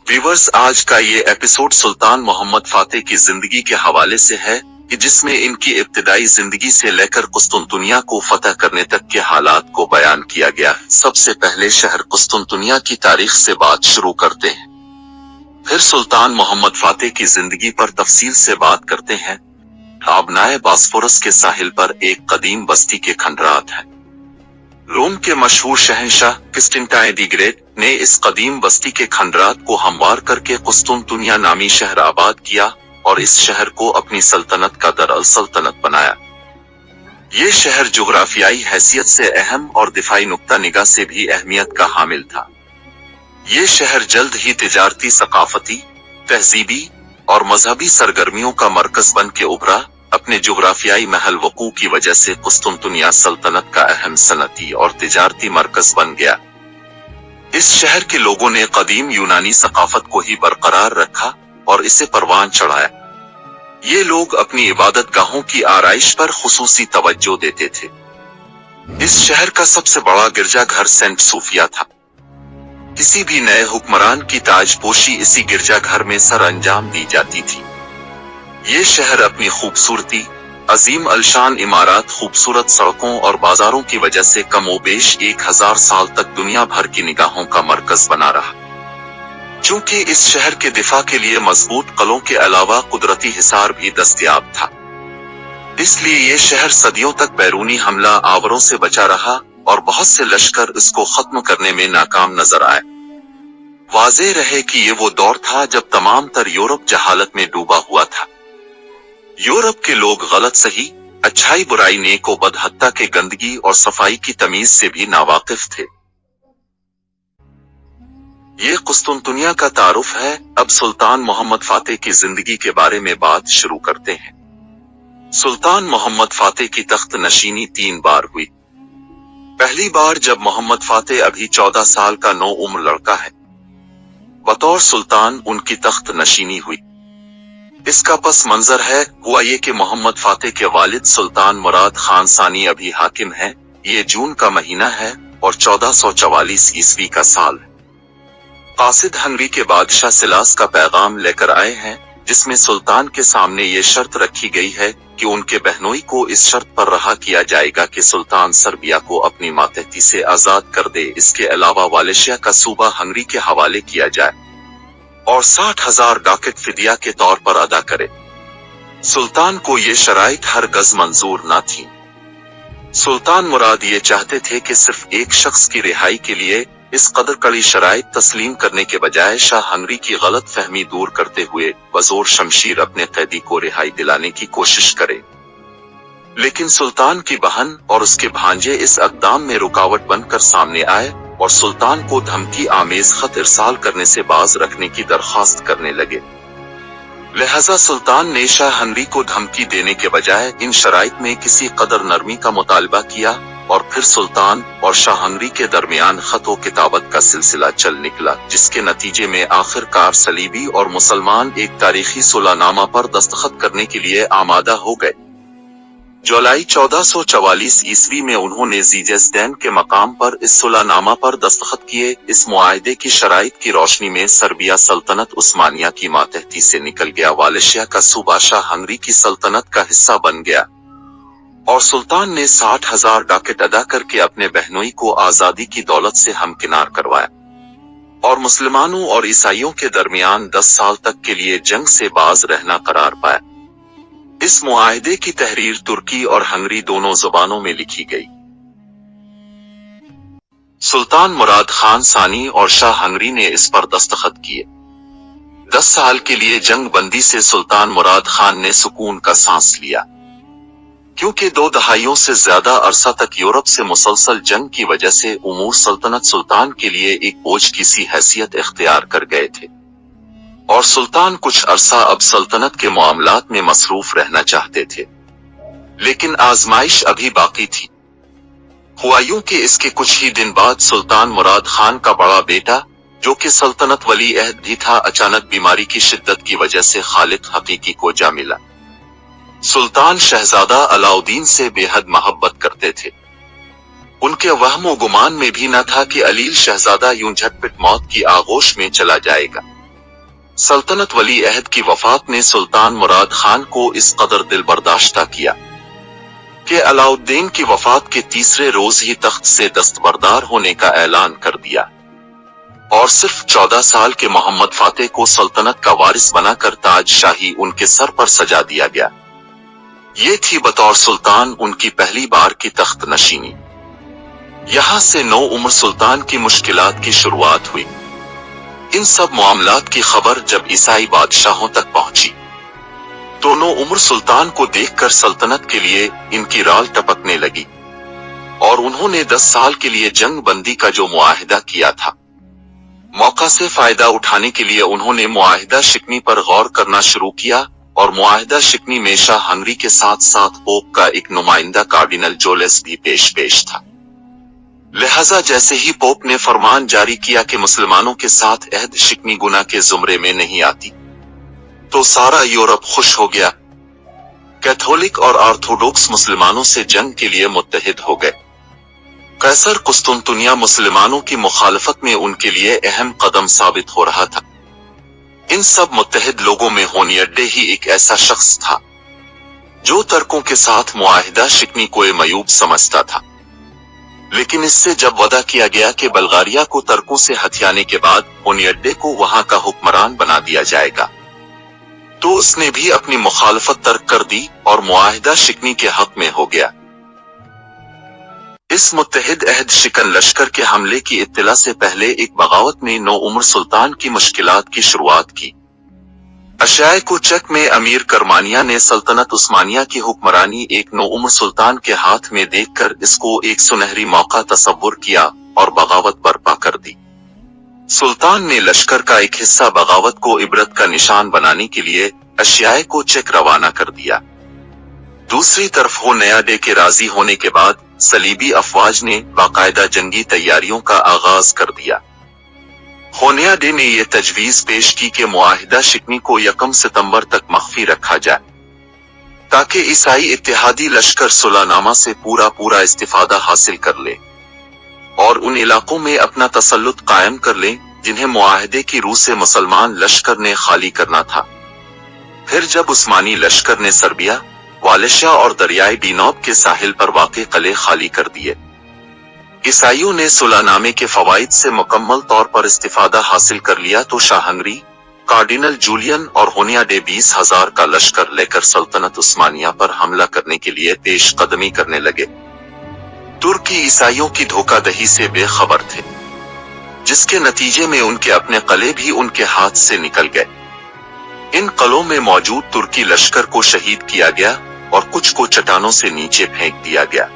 Viewers, आज का ये एपिसोड सुल्तान मोहम्मद फातेह की जिंदगी के हवाले से है कि जिसमें इनकी इब्तिदाई जिंदगी से लेकर कुस्तुनतुनिया को फतह करने तक के हालात को बयान किया गया। सबसे पहले शहर कुस्तुनतुनिया की तारीख से बात शुरू करते हैं, फिर सुल्तान मोहम्मद फातेह की जिंदगी पर तफसील से बात करते हैं। आबनाए बास्फोरस के साहिल पर एक कदीम बस्ती के खंडरात हैं। रोम के मशहूर शहंशाह किस्टिनटाइन दी ग्रेट ने इस कदीम बस्ती के खंडरात को हमवार करके कुस्तुनतुनिया नामी शहर आबाद किया और इस शहर को अपनी सल्तनत का दरअल सल्तनत बनाया। ये शहर जुग्राफियाई हैसियत से अहम और दिफाई नुक्ता निगाह से भी अहमियत का हामिल था। ये शहर जल्द ही तिजारती, सकाफती, तहजीबी और मजहबी सरगर्मियों का मरकज बन के उभरा। अपने जुग्राफियाई महल वकू की वजह से कुस्तुनतुनिया सल्तनत का अहम सनती और तिजारती मरकज बन गया। इस शहर के लोगों ने कदीम यूनानी सकाफत को ही बरकरार रखा और इसे परवान चढ़ाया। ये लोग अपनी इबादत गाहों की आराइश पर खुसूसी तवज्जो देते थे। इस शहर का सबसे बड़ा गिरजाघर सेंट सूफिया था। किसी भी नए हुक्मरान की ताजपोशी इसी गिरजाघर में सर अंजाम दी जाती थी। ये शहर अपनी खूबसूरती, अजीम अलशान इमारत, खूबसूरत सड़कों और बाजारों की वजह से कमोबेश 1000 साल तक दुनिया भर की निगाहों का मरकज बना रहा। चूंकि इस शहर के दिफा के लिए मजबूत कलों के अलावा कुदरती हिसार भी दस्तयाब था, इसलिए ये शहर सदियों तक बैरूनी हमला आवरों से बचा रहा और बहुत से लश्कर इसको खत्म करने में नाकाम नजर आए। वाज़ेह रहे कि ये वो दौर था जब तमाम तर यूरोप जहालत में डूबा हुआ था। यूरोप के लोग गलत सही, अच्छाई बुराई, नेक व बद, हत्ता के गंदगी और सफाई की तमीज से भी नावाकिफ थे। ये कुस्तुनतुनिया का तारुफ है। अब सुल्तान मोहम्मद फातेह की जिंदगी के बारे में बात शुरू करते हैं। सुल्तान मोहम्मद फातेह की तख्त नशीनी 3 बार हुई। पहली बार जब मोहम्मद फातेह अभी 14 साल का नौ उम्र लड़का है, बतौर सुल्तान उनकी तख्त नशीनी हुई। इसका पस मंजर हुआ ये कि मोहम्मद फातेह के वालिद सुल्तान मुराद खान सानी अभी हाकिम हैं। ये जून का महीना है और 1444 ईस्वी का साल है। कासिद हंगरी के बादशाह सिलास का पैगाम लेकर आए हैं, जिसमें सुल्तान के सामने ये शर्त रखी गई है कि उनके बहनोई को इस शर्त पर रहा किया जाएगा कि सुल्तान सर्बिया को अपनी मातहती से आजाद कर दे। इसके अलावा वालेशिया का सूबा हंगरी के हवाले किया जाए और 60,000 डाकट फिदिया के तौर पर अदा करे। सुल्तान को ये शराइत हर गज मंजूर न थी। सुल्तान मुराद ये चाहते थे कि सिर्फ एक शख्स की रिहाई के लिए इस कदर कड़ी शराइत तस्लीम करने के बजाय शाह हंगरी की गलत फहमी दूर करते हुए बजोर शमशीर अपने कैदी को रिहाई दिलाने की कोशिश करे। लेकिन सुल्तान की बहन और उसके भांजे इस अक़दाम में रुकावट बनकर सामने आए और सुल्तान को धमकी आमेज खत इरसाल करने से बाज रखने की दरख्वास्त करने लगे। लिहाजा सुल्तान ने शाह हंगरी को धमकी देने के बजाय इन शराइत में किसी कदर नरमी का मुतालबा किया और फिर सुल्तान और शाह हंगरी के दरमियान खतो किताबत का सिलसिला चल निकला, जिसके नतीजे में आखिरकार सलीबी और मुसलमान एक तारीखी सुलहनामा पर दस्तखत करने के लिए आमादा हो गए। जुलाई 1444 ईस्वी में उन्होंने जीजेसडेन के मकाम पर इस सुलहनामा पर दस्तखत किए। इस मुआहदे की शराइत की रोशनी में सर्बिया सल्तनत उस्मानिया की मातहती से निकल गया। वालेशिया का सूबा शाह हंगरी की सल्तनत का हिस्सा बन गया और सुल्तान ने 60,000 डाकट अदा करके अपने बहनोई को आजादी की दौलत से हमकिनार करवाया और मुसलमानों और ईसाइयों के दरमियान 10 साल तक के लिए जंग से बाज रहना करार पाया। इस मुआहदे की तहरीर तुर्की और हंगरी दोनों जुबानों में लिखी गई। सुल्तान मुराद खान सानी और शाह हंगरी ने इस पर दस्तखत किए। 10 साल के लिए जंग बंदी से सुल्तान मुराद खान ने सुकून का सांस लिया, क्योंकि 2 दहाइयों से ज्यादा अरसा तक यूरोप से मुसलसल जंग की वजह से उमूर सल्तनत सुल्तान के लिए एक बोझ की सी हैसियत इख्तियार कर गए थे और सुल्तान कुछ अरसा अब सल्तनत के मामलात में मसरूफ रहना चाहते थे। लेकिन आजमाइश अभी बाकी थी। हुआ यूं कि इसके कुछ ही दिन बाद सुल्तान मुराद खान का बड़ा बेटा, जो कि सल्तनत वली अहद भी था, अचानक बीमारी की शिद्दत की वजह से खालिद हकीकी को जा मिला। सुल्तान शहजादा अलाउद्दीन से बेहद मोहब्बत करते थे। उनके वहमो गुमान में भी न था कि अलील शहजादा यूं झटपट मौत की आगोश में चला जाएगा। सल्तनत वली अहद की वफात ने सुल्तान मुराद खान को इस कदर दिल बर्दाश्ता किया कि अलाउद्दीन की वफात के तीसरे रोज ही तख्त से दस्तबरदार होने का ऐलान कर दिया और सिर्फ 14 साल के मोहम्मद फातेह को सल्तनत का वारिस बनाकर ताज शाही उनके सर पर सजा दिया गया। ये थी बतौर सुल्तान उनकी पहली बार की तख्त नशीनी। यहाँ से नौ उम्र सुल्तान की मुश्किलात की शुरुआत हुई। इन सब मामलात की खबर जब ईसाई बादशाहों तक पहुंची तो नौ उम्र सुल्तान को देखकर सल्तनत के लिए इनकी राल टपकने लगी और उन्होंने 10 साल के लिए जंग बंदी का जो मुआहिदा किया था, मौका से फायदा उठाने के लिए उन्होंने मुआहिदा शिकनी पर गौर करना शुरू किया और मुआहिदा शिकनी में शाह हंगरी के साथ साथ पोप का एक नुमाइंदा कार्डिनल जोलेस भी पेश था। लिहाजा जैसे ही पोप ने फरमान जारी किया कि मुसलमानों के साथ अहद शिकनी गुनाह के जुमरे में नहीं आती, तो सारा यूरोप खुश हो गया। कैथोलिक और ऑर्थोडॉक्स मुसलमानों से जंग के लिए मुत्तहिद हो गए। कैसर कुस्तुनतुनिया मुसलमानों की मुखालफत में उनके लिए अहम कदम साबित हो रहा था। इन सब मुत्तहिद लोगों में होनियड्डे ही एक ऐसा शख्स था जो तर्कों के साथ मुआहिदा शिकनी को मयूब समझता था, लेकिन इससे जब वादा किया गया कि बल्गारिया को तर्कों से हथियाने के बाद होनियड्डे को वहां का हुक्मरान बना दिया जाएगा, तो उसने भी अपनी मुखालफत तर्क कर दी और मुआहिदा शिकनी के हक में हो गया। इस मुत्तहिद अहद शिकन लश्कर के हमले की इत्तला से पहले एक बगावत ने 9 उम्र सुल्तान की मुश्किलात की शुरुआत की। अशाए को चक में अमीर करमानिया ने सल्तनत उस्मानिया की हुक्मरानी एक 9 उम्र सुल्तान के हाथ में देखकर इसको एक सुनहरी मौका तसव्वुर किया और बगावत बर्पा कर दी। सुल्तान ने लश्कर का एक हिस्सा बगावत को इबरत का निशान बनाने के लिए अशियाए को चेक रवाना कर दिया। दूसरी तरफ होनियाडे के राजी होने के बाद सलीबी अफवाज ने बाकायदा जंगी तैयारियों का आगाज कर दिया। होनियाडे ने यह तजवीज पेश की कि मुआहिदा शिकनी को 1 सितंबर तक मख्फी रखा जाए ताकि ईसाई इत्तेहादी लश्कर सुलहनामा से पूरा इस्तिफादा हासिल कर ले और उन इलाकों में अपना तसल्लुत कायम कर ले जिन्हें मुआहिदे की रूह से मुसलमान लश्कर ने खाली करना था। फिर जब उस्मानी लश्कर ने सर्बिया, वालिशा और दरियाई डीनोब के साहिल पर वाक़े किले खाली कर दिए, ईसाइयों ने सुलहनामे के फवाइद से मुकम्मल तौर पर इस्तिफादा हासिल कर लिया, तो शाह हंगरी, कार्डिनल जूलियन और होनियाडे 20,000 का लश्कर लेकर सल्तनत उस्मानिया पर हमला करने के लिए पेश कदमी करने लगे। तुर्की ईसाइयों की धोखाधही से बेखबर थे, जिसके नतीजे में उनके अपने किले भी उनके हाथ से निकल गए। इन किलों में मौजूद तुर्की लश्कर को शहीद किया गया और कुछ को चट्टानों से नीचे फेंक दिया गया।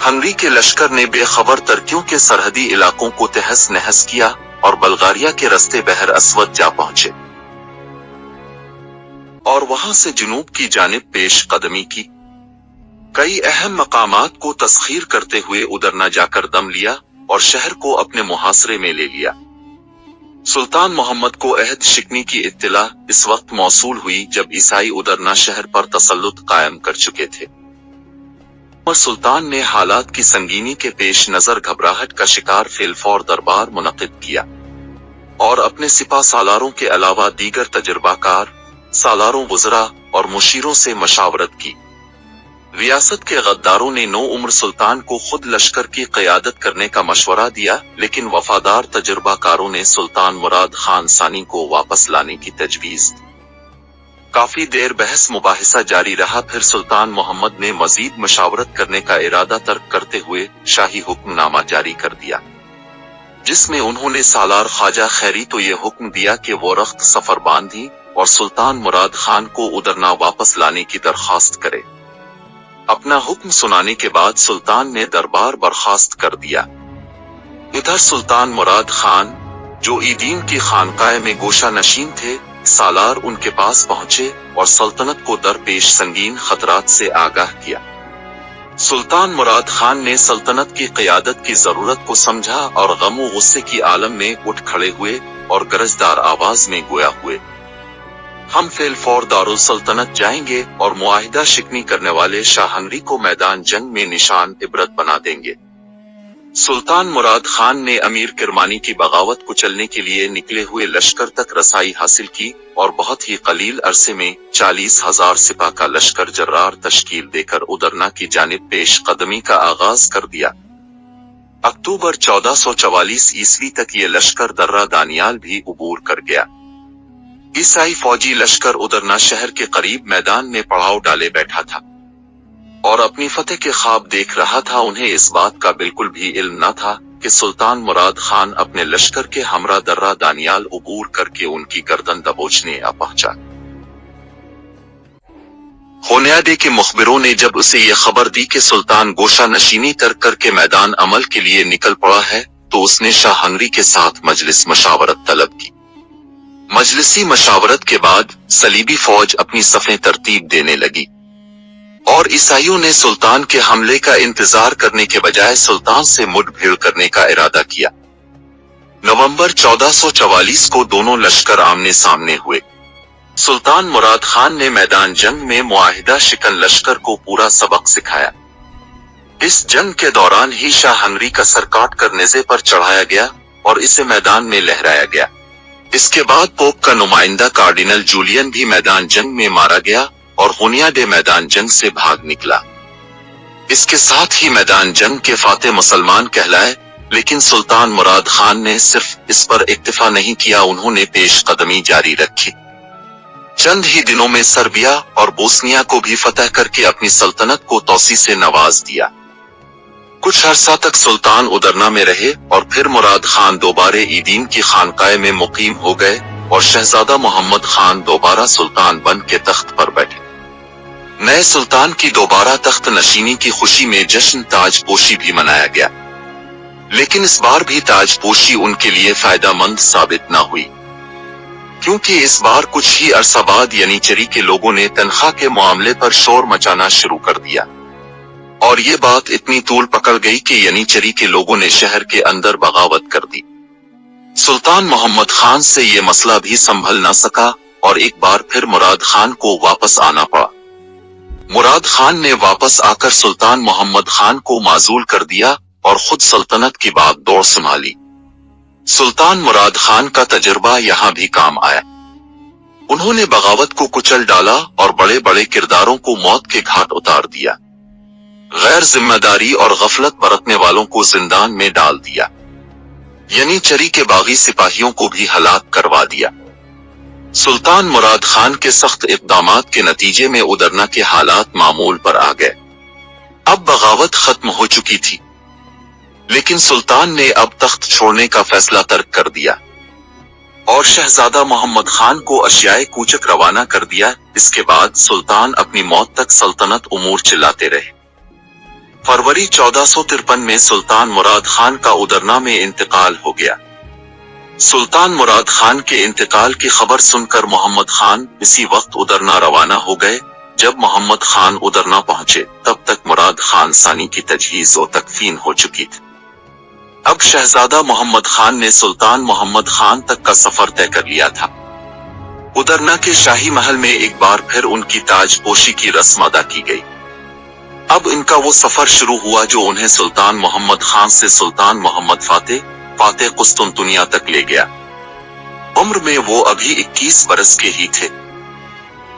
हंगरी के लश्कर ने बेखबर तुर्कियों के सरहदी इलाकों को तहस नहस किया और बल्गारिया के रास्ते बहर अस्वद जा पहुंचे और वहां से जुनूब की जानिब पेश कदमी की। कई अहम मकामात को तस्खीर करते हुए उधर न जाकर दम लिया और शहर को अपने मुहासरे में ले लिया। सुल्तान मोहम्मद को अहद शिकनी की इत्तला इस वक्त मौसूल हुई जब ईसाई उदरना शहर पर तसल्लुत कायम कर चुके थे और सुल्तान ने हालात की संगीनी के पेश नजर घबराहट का शिकार फिलफौर दरबार मुनक़िद किया और अपने सिपा सालारों के अलावा दीगर तजुर्बाकार सालारों, वज़रा और मुशीरों से मशावरत की। रियासत के गद्दारों ने 9 उम्र सुल्तान को खुद लश्कर की क़यादत करने का मशवरा दिया, लेकिन वफादार तजुर्बाकारों ने सुल्तान मुराद खान सानी को वापस लाने की तजवीज़ दी। काफी देर बहस मुबाहिसा जारी रहा, फिर सुल्तान मोहम्मद ने मजीद मशावरत करने का इरादा तर्क करते हुए शाही हुक्मनामा जारी कर दिया, जिसमें उन्होंने सालार ख्वाजा खैरी तो ये हुक्म दिया कि वो रख्त सफर बांधी और सुल्तान मुराद खान को उदरना वापस लाने की दरखास्त करे। अपना हुक्म सुनाने के बाद सुल्तान ने दरबार बर्खास्त कर दिया। इधर सुल्तान मुराद खान, जो ईदीन की खानकाह में गोशा नशीन थे, सालार उनके पास पहुंचे और सल्तनत को दरपेश संगीन खतरात से आगाह किया। सुल्तान मुराद खान ने सल्तनत की क़यादत की जरूरत को समझा और गम व गुस्से की आलम में उठ खड़े हुए और गरजदार आवाज में गोया हुए, हम फिलफौर दारुल सल्तनत जाएंगे और मुआहिदा शिकनी करने वाले शाह हंगरी को मैदान जंग में निशान इबरत बना देंगे। सुल्तान मुराद खान ने अमीर किरमानी की बगावत कुचलने के लिए निकले हुए लश्कर तक रसाई हासिल की और बहुत ही कलील अरसे में 40,000 सिपा का लश्कर जर्रार तश्कील देकर उदरना की जानिब पेश कदमी का आगाज कर दिया। अक्टूबर 1444 ईस्वी तक ये लश्कर दर्रा दानियाल भी उबूर कर गया। ईसाई फौजी लश्कर उदरना शहर के करीब मैदान में पड़ाव डाले बैठा था और अपनी फतेह के ख्वाब देख रहा था। उन्हें इस बात का बिल्कुल भी इल्म न था कि सुल्तान मुराद खान अपने लश्कर के हमरा दर्रा दानियाल उबूर करके उनकी गर्दन दबोचने आ पहुंचा। होन्यादे के मुखबिरों ने जब उसे ये खबर दी कि सुल्तान गोशा नशीनी तर्क करके मैदान अमल के लिए निकल पड़ा है, तो उसने शाह हंगरी के साथ मजलिस मशावरत तलब की। मजलिसी मशावरत के बाद सलीबी फौज अपनी सफ़ें तरतीब देने लगी और ईसाइयों ने सुल्तान के हमले का इंतजार करने के बजाय सुल्तान से मुठभेड़ करने का इरादा किया। नवंबर 1444 को दोनों लश्कर आमने सामने हुए। सुल्तान मुराद खान ने मैदान जंग में मुआहिदा शिकन लश्कर को पूरा सबक सिखाया। इस जंग के दौरान ही शाह हंगरी का सर काट कर नेज़े पर चढ़ाया गया और इसे मैदान में लहराया गया। इसके बाद पोप का नुमाइंदा कार्डिनल जूलियन भी मैदान जंग में मारा गया और होन्यादे मैदान जंग से भाग निकला। इसके साथ ही मैदान जंग के फाते मुसलमान कहलाए, लेकिन सुल्तान मुराद खान ने सिर्फ इस पर इक्तिफा नहीं किया, उन्होंने पेश कदमी जारी रखी। चंद ही दिनों में सर्बिया और बोस्निया को भी फतह करके अपनी सल्तनत को तौसी से नवाज दिया। कुछ अरसा तक सुल्तान उदरना में रहे और फिर मुराद खान दोबारा ईदीन की खानकाए में मुकीम हो गए और शहजादा मोहम्मद खान दोबारा सुल्तान बन के तख्त पर बैठे। नए सुल्तान की दोबारा तख्त नशीनी की खुशी में जश्न ताजपोशी भी मनाया गया, लेकिन इस बार भी ताजपोशी उनके लिए फायदेमंद साबित न हुई, क्योंकि इस बार कुछ ही अरसा बाद यनीचरी के लोगों ने तनख्वाह के मामले पर शोर मचाना शुरू कर दिया और ये बात इतनी तूल पकड़ गई कि यनीचरी के लोगों ने शहर के अंदर बगावत कर दी। सुल्तान मोहम्मद खान से ये मसला भी संभल न सका और एक बार फिर मुराद खान को वापस आना पड़ा। मुराद खान ने वापस आकर सुल्तान मोहम्मद खान को माजूल कर दिया और खुद सल्तनत की बागडोर संभाली। सुल्तान मुराद खान का तजुर्बा यहाँ भी काम आया। उन्होंने बगावत को कुचल डाला और बड़े बड़े किरदारों को मौत के घाट उतार दिया। गैर जिम्मेदारी और गफलत बरतने वालों को जिंदान में डाल दिया। यनीचरी के बागी सिपाहियों को भी हलाक करवा दिया। सुल्तान मुराद खान के सख्त इक़दामात के नतीजे में उदरना के हालात मामूल पर आ गए। अब बगावत खत्म हो चुकी थी, लेकिन सुल्तान ने अब तख्त छोड़ने का फैसला तर्क कर दिया और शहजादा मोहम्मद खान को अशियाए कूचक रवाना कर दिया। इसके बाद सुल्तान अपनी मौत तक सल्तनत उमूर चिल्लाते रहे। फरवरी 1453 में सुल्तान मुराद खान का उदरना में इंतकाल हो गया। सुल्तान मुराद खान के इंतकाल की खबर सुनकर मोहम्मद खान इसी वक्त उदरना रवाना हो गए। जब मोहम्मद खान उदरना पहुंचे तब तक मुराद खान सानी की तजहीज व तकफीन हो चुकी थी। अब शहजादा मोहम्मद खान ने सुल्तान मोहम्मद खान तक का सफर तय कर लिया था। उदरना के शाही महल में एक बार फिर उनकी ताजपोशी की रस्म अदा की गई। अब इनका वो सफर शुरू हुआ जो उन्हें सुल्तान मोहम्मद खान से सुल्तान मोहम्मद फातेह कुस्तुनतुनिया तक ले गया। उम्र में वो अभी 21 बरस के ही थे,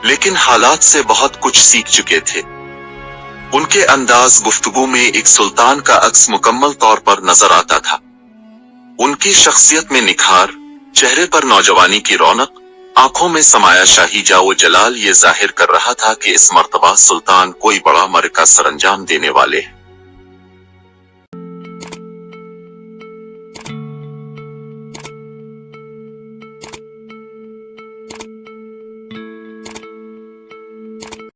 लेकिन हालात से बहुत कुछ सीख चुके थे। उनके अंदाज गुफ्तगू में एक सुल्तान का अक्स मुकम्मल तौर पर नजर आता था। उनकी शख्सियत में निखार, चेहरे पर नौजवानी की रौनक, आंखों में समाया शाही जाओ जलाल ये जाहिर कर रहा था कि इस मर्तबा सुल्तान कोई बड़ा मरका सरंजाम देने वाले हैं।